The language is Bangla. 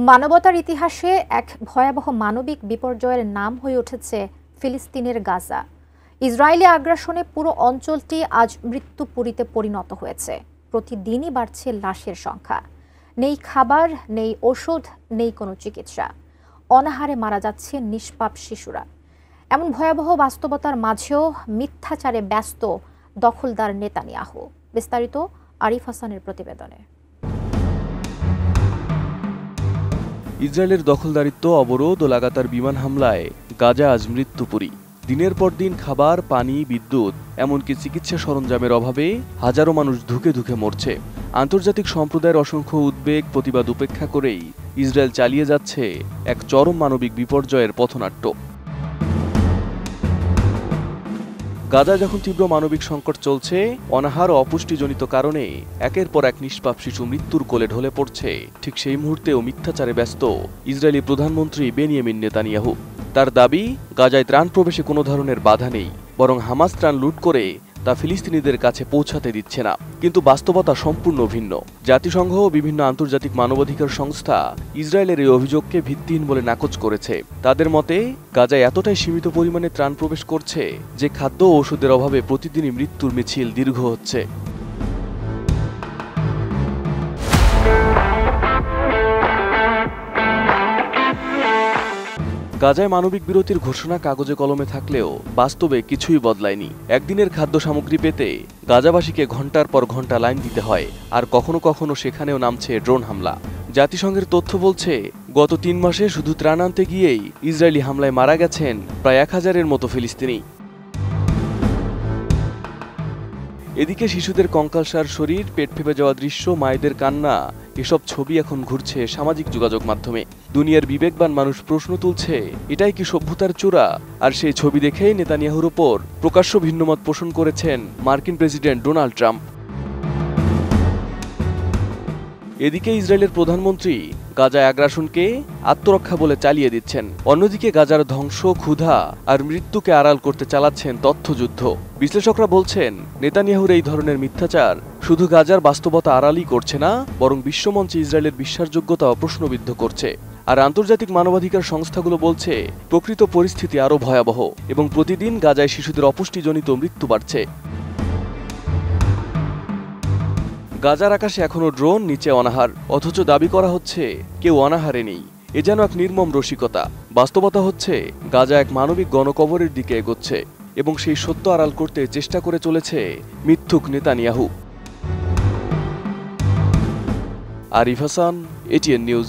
মানবতার ইতিহাসে এক ভয়াবহ মানবিক বিপর্যয়ের নাম হয়ে উঠেছে ফিলিস্তিনের গাজা। ইসরায়েলি আগ্রাসনে পুরো অঞ্চলটি আজ মৃত্যুপুরীতে পরিণত হয়েছে। প্রতিদিনই বাড়ছে লাশের সংখ্যা। নেই খাবার, নেই ওষুধ, নেই কোনো চিকিৎসা। অনাহারে মারা যাচ্ছে নিষ্পাপ শিশুরা। এমন ভয়াবহ বাস্তবতার মাঝেও মিথ্যাচারে ব্যস্ত দখলদার নেতানিয়াহু। বিস্তারিত আরিফ হাসানের প্রতিবেদনে। ইসরায়েলের দখলদারিত্ব, অবরোধ ও লাগাতার বিমান হামলায় গাজা আজ মৃত্যুপুরী। দিনের পর দিন খাবার, পানি, বিদ্যুৎ, এমনকি চিকিৎসা সরঞ্জামের অভাবে হাজারো মানুষ ধুকে ধুকে মরছে। আন্তর্জাতিক সম্প্রদায়ের অসংখ্য উদ্বেগ, প্রতিবাদ উপেক্ষা করেই ইসরায়েল চালিয়ে যাচ্ছে এক চরম মানবিক বিপর্যয়ের পথনাট্য। গাজায় যখন তীব্র মানবিক সংকট চলছে, অনাহার ও অপুষ্টিজনিত কারণে একের পর এক নিষ্পাপ শিশু মৃত্যুর কোলে ঢলে পড়ছে, ঠিক সেই মুহূর্তেও মিথ্যাচারে ব্যস্ত ইসরায়েলি প্রধানমন্ত্রী বেনিয়ামিন নেতানিয়াহু। তার দাবি, গাজায় ত্রাণ প্রবেশে কোনো ধরনের বাধা নেই, বরং হামাস ত্রাণ লুট করে তা ফিলিস্তিনিদের কাছে পৌঁছাতে দিচ্ছে না। কিন্তু বাস্তবতা সম্পূর্ণ ভিন্ন। জাতিসংঘ ও বিভিন্ন আন্তর্জাতিক মানবাধিকার সংস্থা ইসরায়েলের এই অভিযোগকে ভিত্তিহীন বলে নাকচ করেছে। তাদের মতে, গাজায় এতটাই সীমিত পরিমাণে ত্রাণ প্রবেশ করছে যে খাদ্য ও ওষুধের অভাবে প্রতিদিনই মৃত্যুর মিছিল দীর্ঘ হচ্ছে। গাজায় মানবিক বিরতির ঘোষণা কাগজে কলমে থাকলেও বাস্তবে কিছুই বদলায়নি। একদিনের খাদ্য সামগ্রী পেতে গাজাবাসীকে ঘন্টার পর ঘন্টা লাইন দিতে হয়, আর কখনো কখনো সেখানেও নামছে ড্রোন হামলা। জাতিসংঘের তথ্য বলছে, গত ৩ মাসে শুধু ত্রাণ আনতে গিয়েই ইসরায়েলি হামলায় মারা গেছেন প্রায় ১,০০০-এর মতো ফিলিস্তিনি। এদিকে শিশুদের কঙ্কালসার শরীর, পেট ফেপে যাওয়া দৃশ্য, মায়েদের কান্না, এসব ছবি এখন ঘুরছে সামাজিক যোগাযোগ মাধ্যমে। দুনিয়ার বিবেকবান মানুষ প্রশ্ন তুলছে, এটাই কি সভ্যতার চূড়া? আর সেই ছবি দেখেই নেতানিয়াহুর ওপর প্রকাশ্য ভিন্নমত পোষণ করেছেন মার্কিন প্রেসিডেন্ট ডোনাল্ড ট্রাম্প। এদিকে ইসরায়েলের প্রধানমন্ত্রী গাজায় আগ্রাসনকে আত্মরক্ষা বলে চালিয়ে দিচ্ছেন। অন্যদিকে গাজার ধ্বংস, ক্ষুধা আর মৃত্যুকে আড়াল করতে চালাচ্ছেন তথ্যযুদ্ধ। বিশ্লেষকরা বলছেন, নেতানিয়াহুর এই ধরনের মিথ্যাচার শুধু গাজার বাস্তবতা আড়ালই করছে না, বরং বিশ্বমঞ্চে ইসরায়েলের বিশ্বাসযোগ্যতাও প্রশ্নবিদ্ধ করছে। আর আন্তর্জাতিক মানবাধিকার সংস্থাগুলো বলছে, প্রকৃত পরিস্থিতি আরও ভয়াবহ এবং প্রতিদিন গাজায় শিশুদের অপুষ্টিজনিত মৃত্যু বাড়ছে। গাজার আকাশে এখনো ড্রোন, নিচে অনাহার, অথচ দাবি করা হচ্ছে কেউ অনাহারে নেই। এ যেন এক নির্মম রসিকতা। বাস্তবতা হচ্ছে, গাজা এক মানবিক গণকবরের দিকে এগোচ্ছে এবং সেই সত্য আড়াল করতে চেষ্টা করে চলেছে মিথ্যুক নেতানিয়াহু। আরিফ হাসান, এটিএন নিউজ।